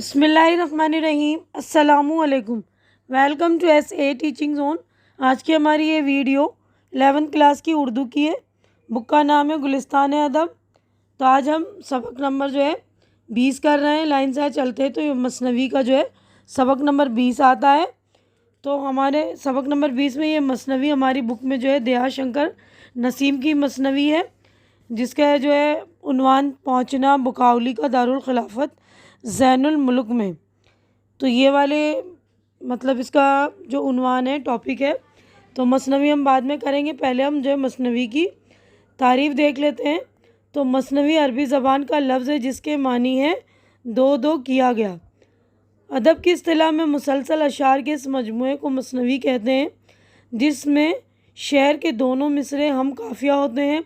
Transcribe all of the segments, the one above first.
بسم اللہ الرحمن الرحیم۔ السلام علیکم، welcome to SA teaching zone. آج کی ہماری یہ ویڈیو 11th کلاس کی اردو کی ہے۔ بک کا نام ہے گلستان ادب۔ تو آج ہم سبق نمبر 20 کر رہے ہیں۔ لائن سے چلتے تو یہ مثنوی کا سبق نمبر 20 آتا ہے۔ تو ہمارے سبق نمبر 20 میں یہ مثنوی ہماری بک میں دیا شنکر نسیم کی مثنوی ہے، جس کا عنوان پہنچنا بقاؤلی کا دارالخلافت زین الملک میں۔ تو یہ والے اس کا عنوان ہے، ٹاپک ہے۔ تو مثنوی ہم بعد میں کریں گے، پہلے ہم مثنوی کی تعریف دیکھ لیتے ہیں۔ تو مثنوی عربی زبان کا لفظ ہے جس کے معنی ہے دو کیا گیا۔ ادب کی اصطلاح میں مسلسل اشعار کے اس مجموعے کو مثنوی کہتے ہیں، جس میں شعر کے دونوں مصرعے ہم قافیہ ہوتے ہیں،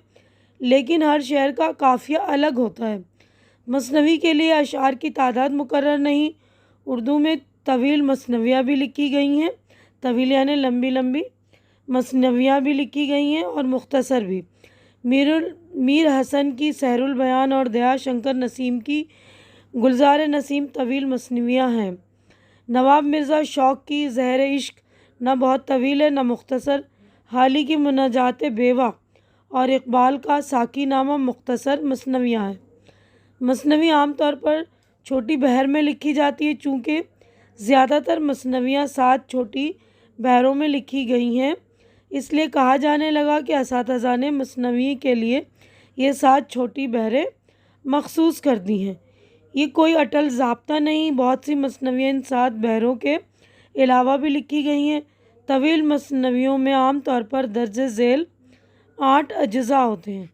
لیکن ہر شعر کا قافیہ الگ ہوتا ہے۔ مثنوی کے لیے اشعار کی تعداد مقرر نہیں۔ اردو میں طویل مثنویاں بھی لکھی گئی ہیں، طویل یعنی لمبی مثنویاں بھی لکھی گئی ہیں، اور مختصر بھی۔ میر حسن کی سحر البیان اور دیا شنکر نسیم کی گلزار نسیم طویل مثنویاں ہیں۔ نواب مرزا شوق کی زہر عشق نہ بہت طویل ہے نہ مختصر۔ حالی کی مناجات بیوہ اور اقبال کا ساقی نامہ مختصر مثنویاں ہیں۔ مثنوی عام طور پر چھوٹی بحر میں لکھی جاتی ہے، چونکہ زیادہ تر مثنویاں 7 چھوٹی بحروں میں لکھی گئی ہیں، اس لیے کہا جانے لگا کہ اساتذہ نے مثنوی کے لیے یہ 7 چھوٹی بحریں مخصوص کر دی ہیں۔ یہ کوئی اٹل ضابطہ نہیں، بہت سی مثنویاں ان 7 بحروں کے علاوہ بھی لکھی گئی ہیں۔ طویل مثنویوں میں عام طور پر درج ذیل 8 اجزاء ہوتے ہیں،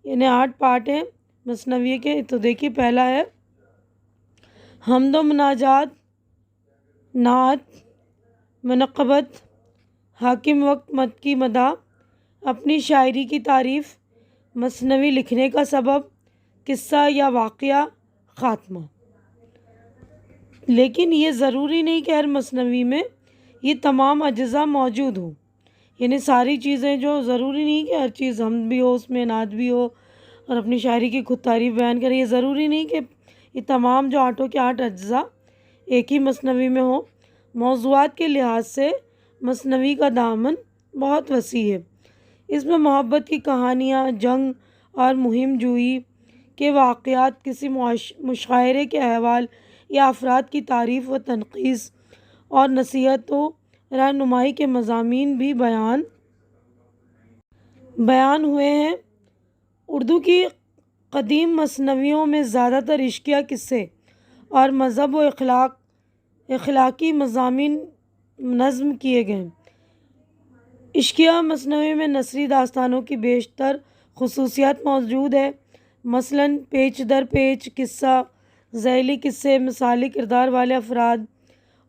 یعنی 8 پارٹ ہیں مثنوی کے۔ تو دیکھیے، پہلا ہے حمد و مناجات، نعت، منقبت، حاکم وقت مت کی مدح، اپنی شاعری کی تعریف، مثنوی لکھنے کا سبب، قصہ یا واقعہ، خاتمہ۔ لیکن یہ ضروری نہیں کہ ہر مثنوی میں یہ تمام اجزاء موجود ہوں، یعنی ساری چیزیں ضروری نہیں کہ ہر چیز حمد بھی ہو، اس میں نعت بھی ہو اور اپنی شاعری کی خود تعریف بیان کریں۔ یہ ضروری نہیں کہ یہ تمام 8 کے 8 اجزاء ایک ہی مثنوی میں ہوں۔ موضوعات کے لحاظ سے مثنوی کا دامن بہت وسیع ہے۔ اس میں محبت کی کہانیاں، جنگ اور مہم جوئی کے واقعات، کسی مشاعرے کے احوال یا افراد کی تعریف و تنقیص اور نصیحت و رہنمائی کے مضامین بھی بیان ہوئے ہیں۔ اردو کی قدیم مثنویوں میں زیادہ تر عشقیہ قصے اور مذہب و اخلاقی مضامین نظم کیے گئے ہیں۔ عشقیہ مثنوی میں نثری داستانوں کی بیشتر خصوصیات موجود ہے، مثلاً پیچ در پیچ قصہ، ذیلی قصے، مثالی کردار والے افراد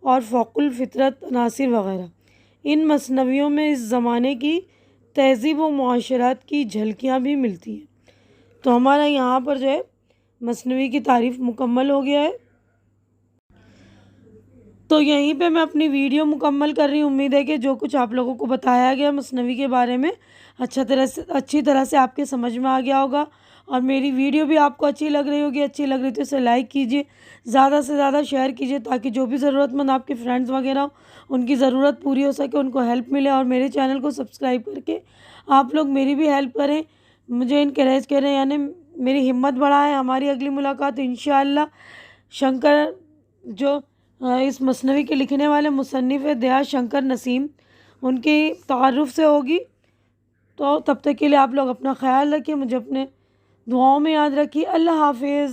اور فوق الفطرت عناصر وغیرہ۔ ان مثنویوں میں اس زمانے کی تہذیب و معاشرت کی جھلکیاں بھی ملتی ہیں۔ تو ہمارا یہاں پر مثنوی کی تعریف مکمل ہو گیا ہے۔ تو یہیں پہ میں اپنی ویڈیو مکمل کر رہی ہوں۔ امید ہے کہ جو کچھ آپ لوگوں کو بتایا گیا مثنوی کے بارے میں اچھی طرح سے آپ کے سمجھ میں آ گیا ہوگا، اور میری ویڈیو بھی آپ کو اچھی لگ رہی ہوگی۔ اچھی لگ رہی تو اسے لائک کیجیے، زیادہ سے زیادہ شیئر کیجیے، تاکہ جو بھی ضرورت مند آپ کے فرینڈز وغیرہ ہوں ان کی ضرورت پوری ہو سکے، ان کو ہیلپ ملے۔ اور میرے چینل کو سبسکرائب کر کے آپ لوگ میری بھی ہیلپ کریں، مجھے انکریج کریں، یعنی میری ہمت بڑھائیں۔ ہماری اگلی ملاقات انشاءاللہ شنکر اس مثنوی کے لکھنے والے مصنف دیا شنکر نسیم، ان کی تعارف سے ہوگی۔ تو تب تک کے لیے آپ لوگ اپنا خیال رکھیے، مجھے اپنے دعاؤں میں یاد رکھیے۔ اللہ حافظ۔